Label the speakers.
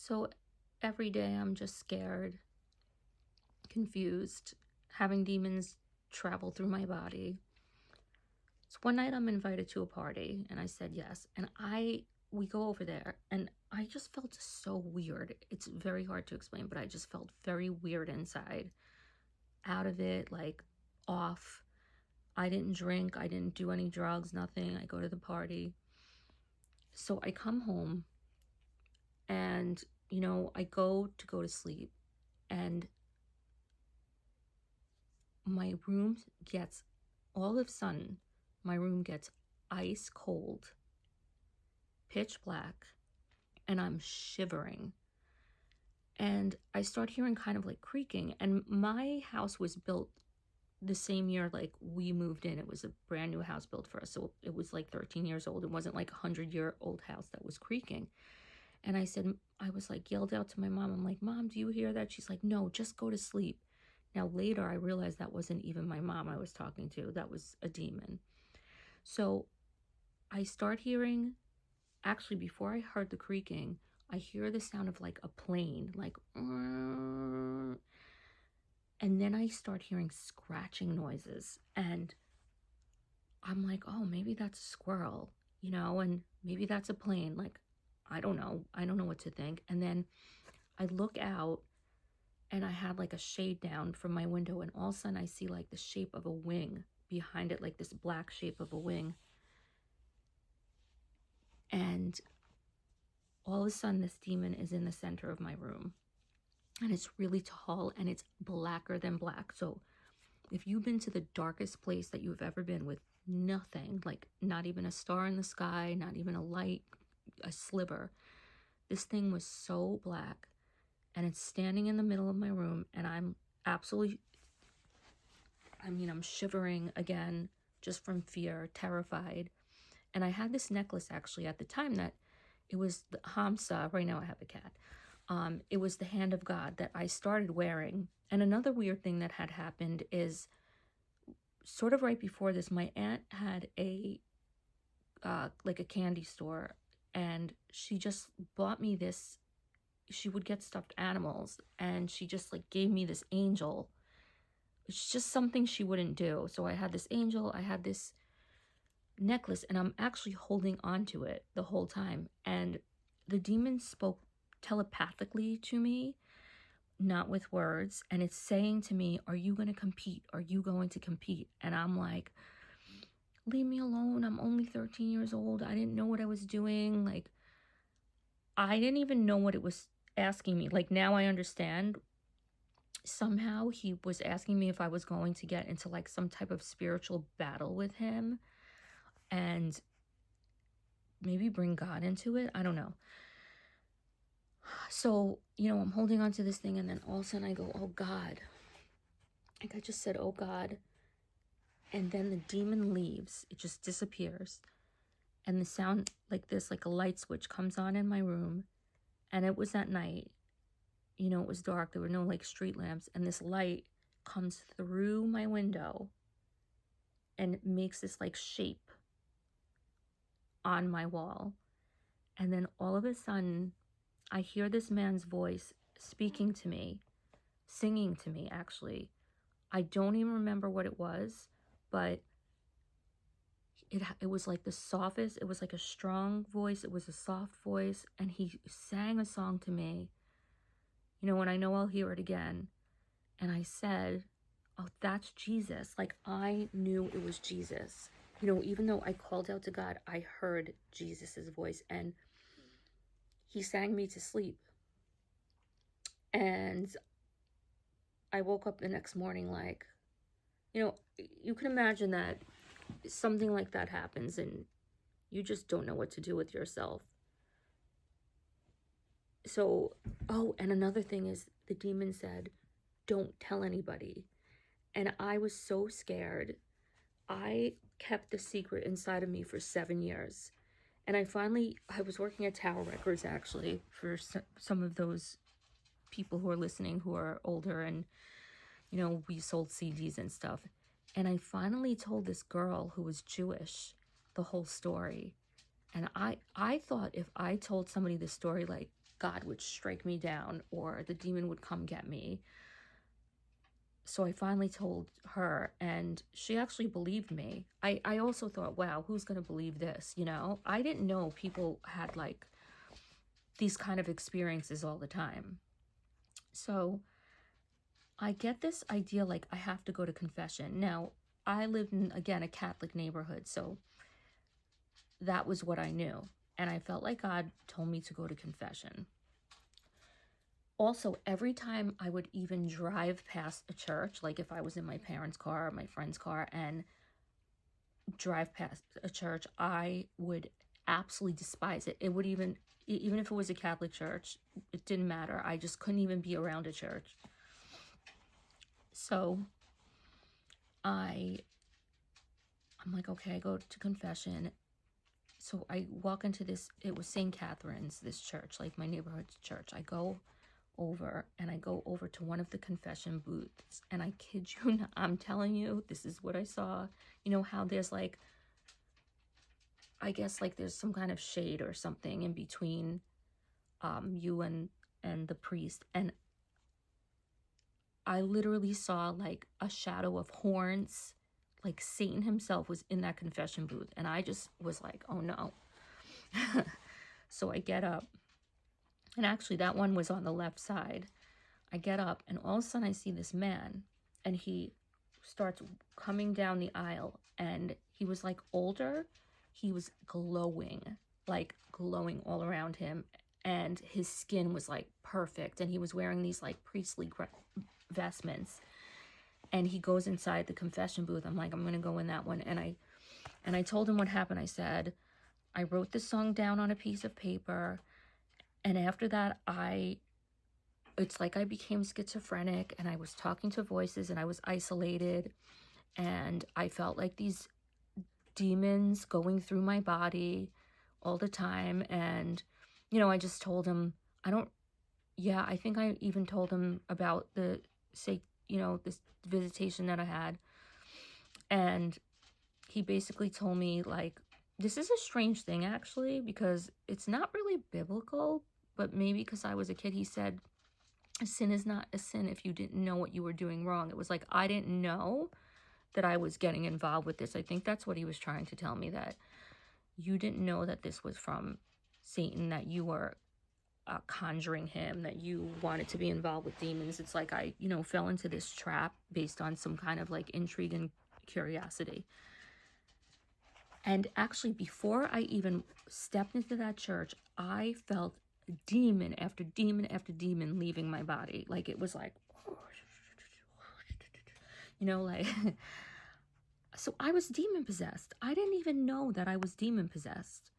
Speaker 1: So every day I'm just scared, confused, having demons travel through my body. So one night I'm invited to a party and I said yes. And we go over there and I just felt so weird. It's very hard to explain, but I just felt very weird inside, out of it, like off. I didn't drink, I didn't do any drugs, nothing. I go to the party. So I come home and, I go to sleep and my room gets all of a sudden, my room gets ice cold, pitch black, and I'm shivering. And I start hearing kind of like creaking. And my house was built the same year like we moved in. It was a brand new house built for us. So it was like 13 years old. It wasn't like a 100-year-old house that was creaking. And I was like yelled out to my mom. I'm like, Mom, do you hear that? She's like, no, just go to sleep. Now later I realized that wasn't even my mom I was talking to. That was a demon. So I start hearing, actually before I heard the creaking, I hear the sound of like a plane, like, and then I start hearing scratching noises. And I'm like, oh, maybe that's a squirrel, and maybe that's a plane. Like, I don't know. I don't know what to think. And then I look out and I had like a shade down from my window. And all of a sudden I see like the shape of a wing behind it, like this black shape of a wing. And all of a sudden this demon is in the center of my room. And it's really tall and it's blacker than black. So if you've been to the darkest place that you've ever been with nothing, like not even a star in the sky, not even a light, a sliver, this thing was so black and it's standing in the middle of my room and I'm absolutely, I'm shivering again just from fear, terrified. And I had this necklace actually at the time that it was the Hamsa. Right now I have a cat. It was the hand of God that I started wearing. And another weird thing that had happened is sort of right before this, my aunt had like a candy store and she just bought me this. She would get stuffed animals and she just like gave me this angel. It's just something she wouldn't do. So I had this angel, I had this necklace, and I'm actually holding on to it the whole time. And the demon spoke telepathically to me, not with words, and it's saying to me, are you going to compete? Are you going to compete? And I'm like, leave me alone. I'm only 13 years old. I didn't know what I was doing. Like, I didn't even know what it was asking me. Like, now I understand. Somehow he was asking me if I was going to get into like some type of spiritual battle with him and maybe bring God into it. I don't know. So, I'm holding on to this thing and then all of a sudden I go, oh God. Like I just said, oh God. And then the demon leaves. It just disappears. And the sound like this, like a light switch comes on in my room. And it was at night. It was dark. There were no like street lamps. And this light comes through my window and makes this like shape on my wall. And then all of a sudden, I hear this man's voice speaking to me, singing to me, actually. I don't even remember what it was, but it was like the softest. It was like a strong voice. It was a soft voice. And he sang a song to me, and I know I'll hear it again. And I said, oh, that's Jesus. Like I knew it was Jesus. Even though I called out to God, I heard Jesus's voice and he sang me to sleep. And I woke up the next morning like, you can imagine that something like that happens and you just don't know what to do with yourself. So, oh, and another thing is the demon said, don't tell anybody. And I was so scared. I kept the secret inside of me for 7 years. And I was working at Tower Records actually for some of those people who are listening who are older and, we sold CDs and stuff. And I finally told this girl who was Jewish the whole story. And I thought if I told somebody this story, like God would strike me down or the demon would come get me. So I finally told her, and she actually believed me. I also thought, wow, who's going to believe this? You know, I didn't know people had like these kind of experiences all the time. So I get this idea like I have to go to confession. Now, I lived in, again, a Catholic neighborhood, so that was what I knew. And I felt like God told me to go to confession. Also, every time I would even drive past a church, like if I was in my parents' car or my friend's car and drive past a church, I would absolutely despise it. It would even if it was a Catholic church, it didn't matter. I just couldn't even be around a church. So I'm like, okay, I go to confession. So I walk into this, it was St. Catherine's, this church, like my neighborhood church. I go over to one of the confession booths, and I kid you not, I'm telling you, this is what I saw. You know how there's like, I guess like there's some kind of shade or something in between you and the priest, and I literally saw like a shadow of horns, like Satan himself was in that confession booth, and I just was like, oh no. So I get up, and actually that one was on the left side. I get up, and all of a sudden I see this man, and he starts coming down the aisle, and he was like older. He was glowing, like glowing all around him, and his skin was like perfect, and he was wearing these like priestly vestments. And he goes inside the confession booth. I'm like, I'm gonna go in that one. And I told him what happened. I said, I wrote this song down on a piece of paper, and after that it's like I became schizophrenic, and I was talking to voices, and I was isolated, and I felt like these demons going through my body all the time. And you know, I just told him, I think I even told him about this visitation that I had. And he basically told me, like, this is a strange thing actually, because it's not really biblical, but maybe because I was a kid, he said, a sin is not a sin if you didn't know what you were doing wrong. It was like, I didn't know that I was getting involved with this. I think that's what he was trying to tell me, that you didn't know that this was from Satan, that you were conjuring him, that you wanted to be involved with demons. It's like I, fell into this trap based on some kind of like intrigue and curiosity. And actually, before I even stepped into that church, I felt demon after demon after demon leaving my body. Like it was like, like, so I was demon possessed. I didn't even know that I was demon possessed.